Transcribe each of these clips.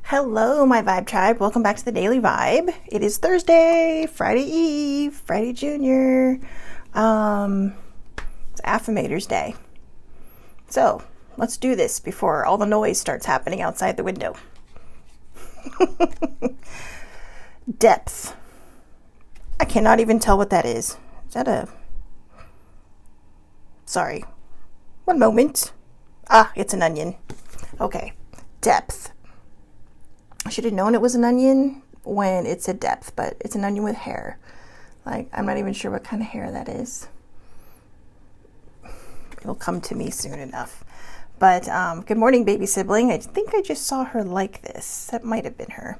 Hello, my Vibe Tribe. Welcome back to the Daily Vibe. It is Thursday, Friday Eve, Friday Junior. It's Affirmators Day. So, let's do this before all the noise starts happening outside the window. Depth. I cannot even tell what that is. Is that a... Sorry. One moment. It's an onion. Okay. Depth. I should have known it was an onion when it said depth, but it's an onion with hair. Like, I'm not even sure what kind of hair that is. It'll come to me soon enough. But good morning, baby sibling. I think I just saw her like this. That might have been her.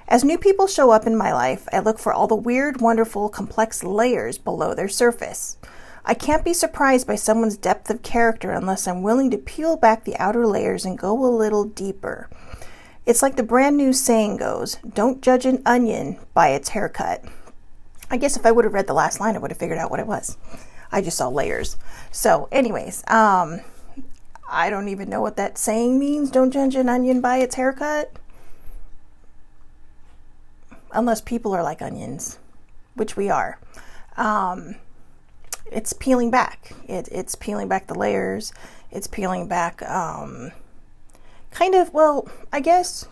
As new people show up in my life, I look for all the weird, wonderful, complex layers below their surface. I can't be surprised by someone's depth of character unless I'm willing to peel back the outer layers and go a little deeper. It's like the brand new saying goes, don't judge an onion by its haircut. I guess if I would have read the last line, I would have figured out what it was. I just saw layers. So anyways, I don't even know what that saying means. Don't judge an onion by its haircut. Unless people are like onions, which we are. It's peeling back. It's peeling back the layers. It's peeling back, I guess,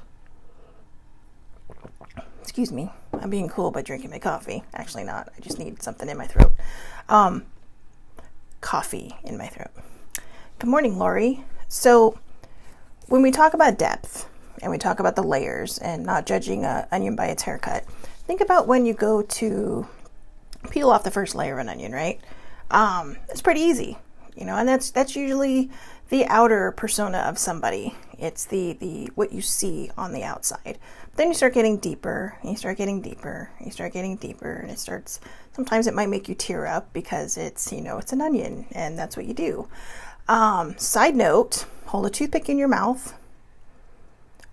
excuse me, I'm being cool by drinking my coffee. Actually not, I just need something in my throat. Coffee in my throat. Good morning, Lori. So when we talk about depth and we talk about the layers and not judging an onion by its haircut, think about when you go to peel off the first layer of an onion, right? It's pretty easy, and that's usually the outer persona of somebody. It's the what you see on the outside. But then you start getting deeper, and you start getting deeper, and you start getting deeper, and sometimes it might make you tear up because it's an onion, and that's what you do. Side note, hold a toothpick in your mouth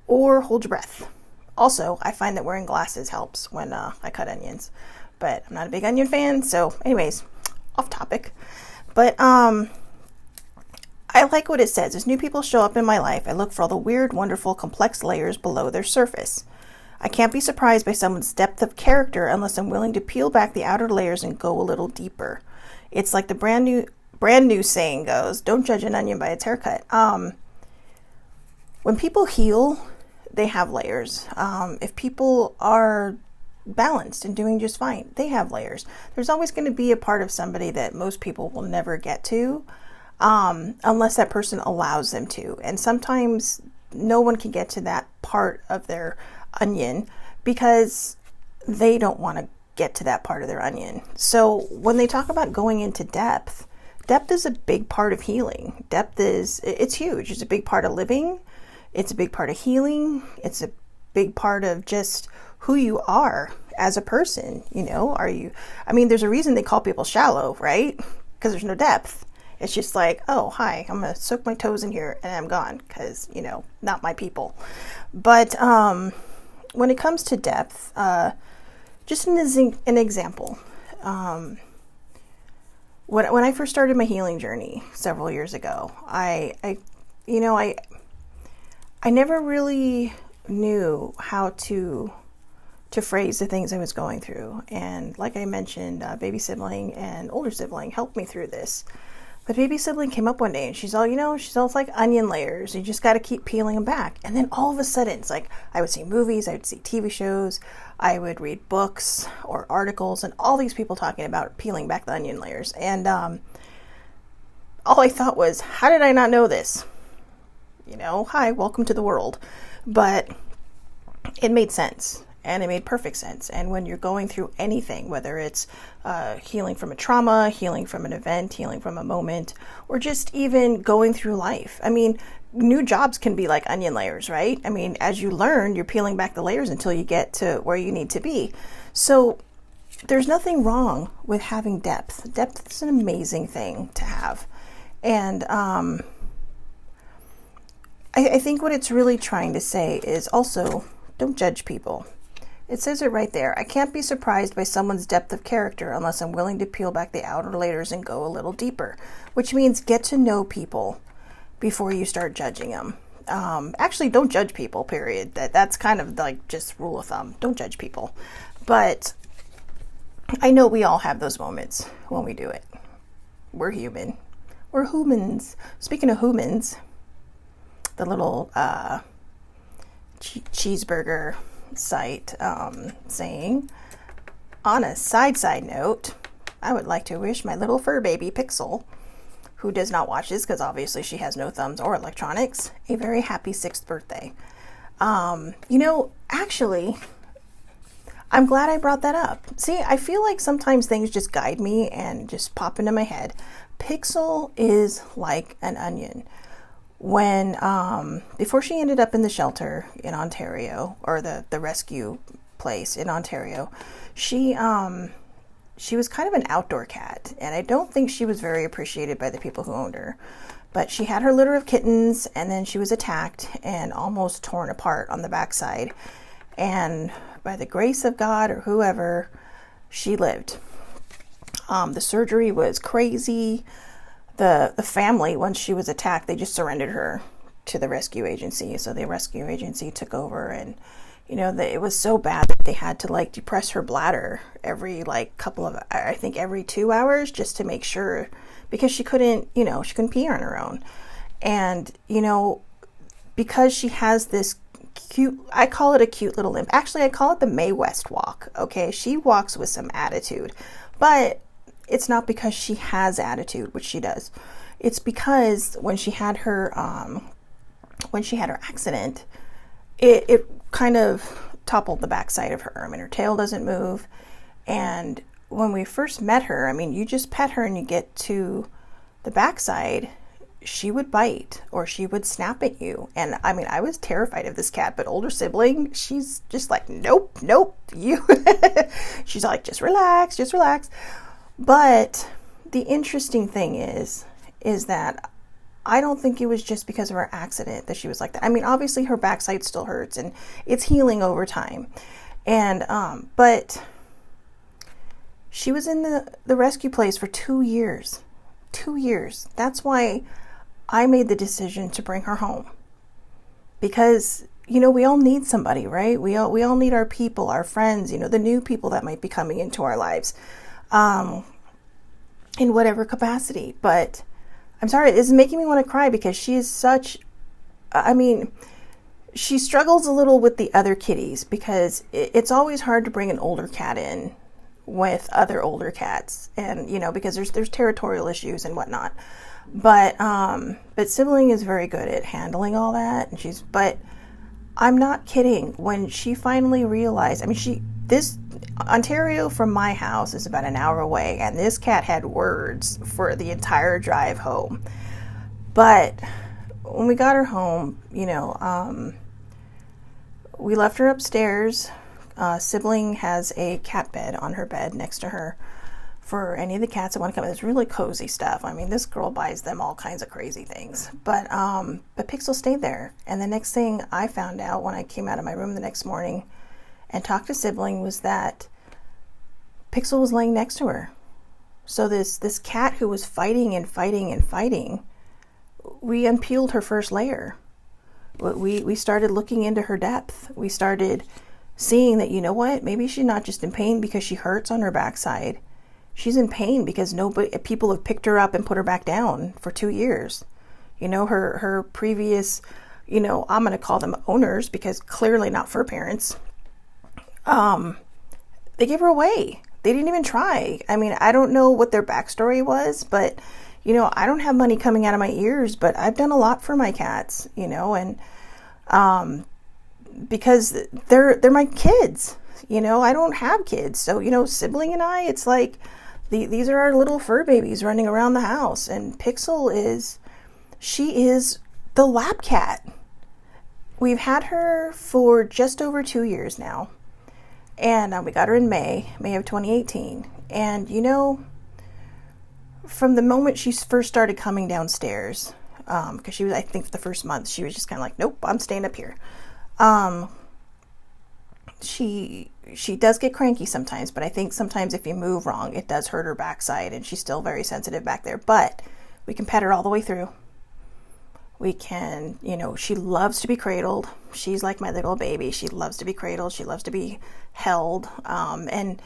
or hold your breath. Also, I find that wearing glasses helps when I cut onions, but I'm not a big onion fan, so anyways, off topic. But I like what it says. As new people show up in my life, I look for all the weird, wonderful, complex layers below their surface. I can't be surprised by someone's depth of character unless I'm willing to peel back the outer layers and go a little deeper. It's like the brand new saying goes, don't judge an onion by its haircut. When people heal, they have layers. If people are balanced and doing just fine, they have layers. There's always going to be a part of somebody that most people will never get to, unless that person allows them to. And sometimes no one can get to that part of their onion because they don't want to get to that part of their onion. So when they talk about going into depth is a big part of healing. It's huge. It's a big part of living. It's a big part of healing. It's a big part of just who you are as a person. There's a reason they call people shallow, right? Because there's no depth. It's just like, oh, hi, I'm going to soak my toes in here and I'm gone because, not my people. But when it comes to depth, just an example. When I first started my healing journey several years ago, I never really knew how to phrase the things I was going through. And like I mentioned, baby sibling and older sibling helped me through this. But baby sibling came up one day and she's all it's like onion layers. You just got to keep peeling them back. And then all of a sudden, it's like I would see movies, I would see TV shows, I would read books or articles, and all these people talking about peeling back the onion layers. And all I thought was, how did I not know this? Hi, welcome to the world. But it made sense. And it made perfect sense. And when you're going through anything, whether it's healing from a trauma, healing from an event, healing from a moment, or just even going through life. New jobs can be like onion layers, right? As you learn, you're peeling back the layers until you get to where you need to be. So there's nothing wrong with having depth. Depth is an amazing thing to have. And I think what it's really trying to say is also, don't judge people. It says it right there. I can't be surprised by someone's depth of character unless I'm willing to peel back the outer layers and go a little deeper, which means get to know people before you start judging them. Actually, don't judge people, period. That's kind of like just rule of thumb. Don't judge people. But I know we all have those moments when we do it. We're human. We're humans. Speaking of humans, the little cheeseburger site saying, on a side note, I would like to wish my little fur baby Pixel, who does not watch this because obviously she has no thumbs or electronics, a very happy 6th birthday. Actually, I'm glad I brought that up. See, I feel like sometimes things just guide me and just pop into my head. Pixel is like an onion. When, before she ended up in the shelter in Ontario, or the rescue place in Ontario, she was kind of an outdoor cat, and I don't think she was very appreciated by the people who owned her. But she had her litter of kittens, and then she was attacked and almost torn apart on the backside. And by the grace of God or whoever, she lived. The surgery was crazy. The family, once she was attacked, they just surrendered her to the rescue agency. So the rescue agency took over, and it was so bad that they had to like depress her bladder every every 2 hours just to make sure, because she couldn't pee on her own. And, because she has this cute, I call it a cute little limp. Actually, I call it the Mae West walk. Okay. She walks with some attitude, but it's not because she has attitude, which she does. It's because when she had her accident, it kind of toppled the backside of her. I mean, her tail doesn't move. And when we first met her, I mean, you just pet her and you get to the backside, she would bite or she would snap at you. And I mean, I was terrified of this cat, but older sibling, she's just like, nope, you. She's like, just relax. But the interesting thing is that I don't think it was just because of her accident that she was like that. I mean, obviously her backside still hurts and it's healing over time. And, but she was in the rescue place for 2 years. 2 years. That's why I made the decision to bring her home. Because, we all need somebody, right? We all need our people, our friends, the new people that might be coming into our lives, in whatever capacity. But I'm sorry, this is making me want to cry because she is she struggles a little with the other kitties because it's always hard to bring an older cat in with other older cats, and because there's territorial issues and whatnot. But Sibling is very good at handling all that, and but I'm not kidding. When she finally realized, Ontario from my house is about an hour away, and this cat had words for the entire drive home. But when we got her home, we left her upstairs. Sibling has a cat bed on her bed next to her for any of the cats that want to come. It's really cozy stuff. I mean, this girl buys them all kinds of crazy things. But Pixel stayed there. And the next thing I found out when I came out of my room the next morning and talked to Sibling was that Pixel was laying next to her. So this cat who was fighting, we unpeeled her first layer. We started looking into her depth. We started seeing that, maybe she's not just in pain because she hurts on her backside. She's in pain because people have picked her up and put her back down for 2 years. Her previous, I'm going to call them owners because clearly not fur parents. They gave her away. They didn't even try. I mean, I don't know what their backstory was, but, I don't have money coming out of my ears, but I've done a lot for my cats, and, because they're my kids, I don't have kids. So, Sibling and I, it's like, these are our little fur babies running around the house. And Pixel is the lab cat. We've had her for just over 2 years now. And we got her in May of 2018. And, from the moment she first started coming downstairs, because she was, I think the first month, she was just kind of like, nope, I'm staying up here. She does get cranky sometimes, but I think sometimes if you move wrong, it does hurt her backside, and she's still very sensitive back there. But we can pet her all the way through. We can, she loves to be cradled. She's like my little baby. She loves to be cradled. She loves to be held. And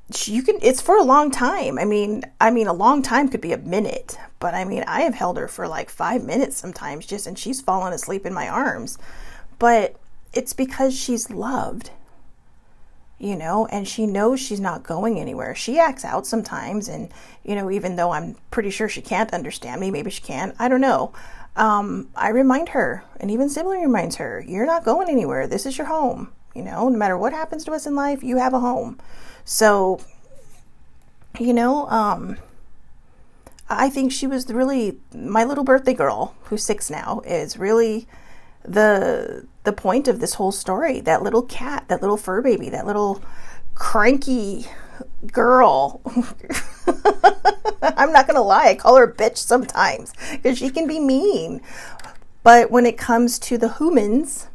it's for a long time. I mean, a long time could be a minute, but I have held her for like 5 minutes sometimes and she's fallen asleep in my arms, but it's because she's loved, and she knows she's not going anywhere. She acts out sometimes. And, even though I'm pretty sure she can't understand me, maybe she can, I don't know. I remind her, and even Sibling reminds her, you're not going anywhere. This is your home. No matter what happens to us in life, you have a home. So, I think she was really my little birthday girl, who's 6 now, is really the point of this whole story. That little cat, that little fur baby, that little cranky girl. I'm not gonna lie, I call her a bitch sometimes because she can be mean. But when it comes to the humans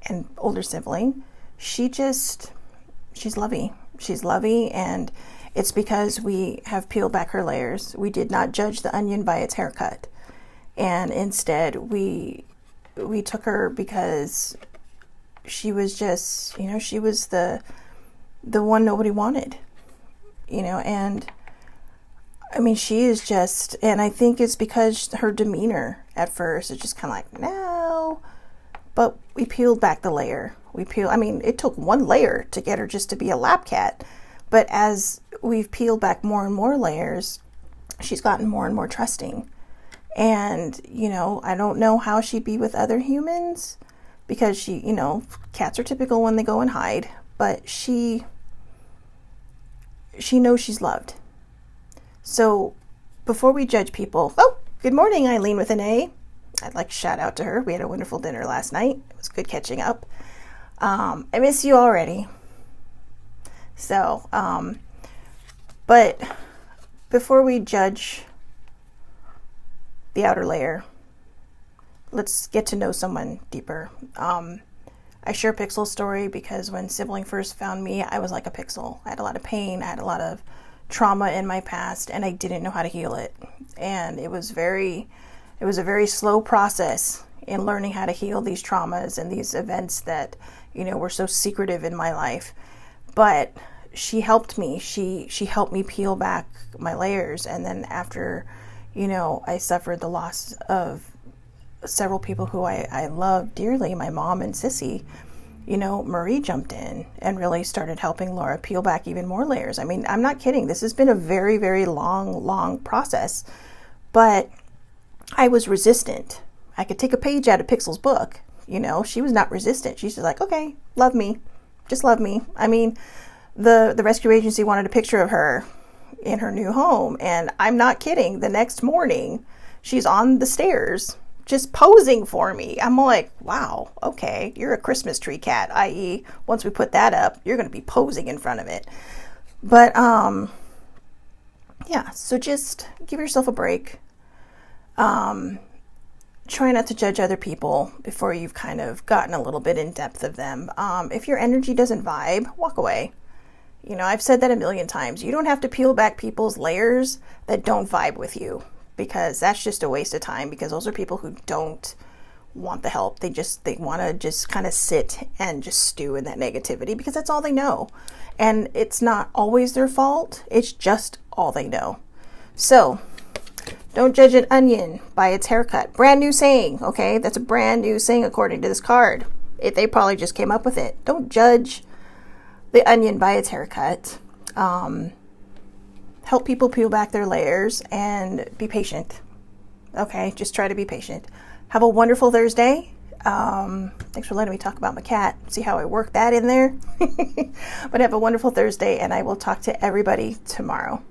and older sibling, she's lovey. She's lovey, and it's because we have peeled back her layers. We did not judge the onion by its haircut. And instead we took her because she was just, she was the one nobody wanted, and she is just, and I think it's because her demeanor at first is just kind of like, no, but we peeled back the layer. It took one layer to get her just to be a lap cat, but as we've peeled back more and more layers, she's gotten more and more trusting. And, I don't know how she'd be with other humans because cats are typical when they go and hide, but she knows she's loved. So before we judge people, good morning, Eileen with an A. I'd like to shout out to her. We had a wonderful dinner last night. It was good catching up. I miss you already. So, but before we judge the outer layer, let's get to know someone deeper. I share Pixel's story because when Sibling first found me, I was like a pixel. I had a lot of pain. I had a lot of trauma in my past, and I didn't know how to heal it. And it was a very slow process in learning how to heal these traumas and these events that, were so secretive in my life. But she helped me. She helped me peel back my layers. And then after, I suffered the loss of several people who I love dearly, my mom and Sissy, Marie jumped in and really started helping Laura peel back even more layers. I'm not kidding. This has been a very, very long process, but I was resistant. I could take a page out of Pixel's book. She was not resistant. She's just like, okay, love me. Just love me. The rescue agency wanted a picture of her in her new home. And I'm not kidding. The next morning, she's on the stairs just posing for me. I'm like, wow, okay, you're a Christmas tree cat, i.e., once we put that up, you're going to be posing in front of it. But, yeah, so just give yourself a break. Try not to judge other people before you've kind of gotten a little bit in depth of them. If your energy doesn't vibe, walk away. I've said that a million times. You don't have to peel back people's layers that don't vibe with you, because that's just a waste of time, because those are people who don't want the help. They want to just kind of sit and just stew in that negativity because that's all they know. And it's not always their fault. It's just all they know. So don't judge an onion by its haircut. Brand new saying, okay? That's a brand new saying according to this card. They probably just came up with it. Don't judge the onion by its haircut. Help people peel back their layers and be patient. Okay, just try to be patient. Have a wonderful Thursday. Thanks for letting me talk about my cat. See how I work that in there? But have a wonderful Thursday, and I will talk to everybody tomorrow.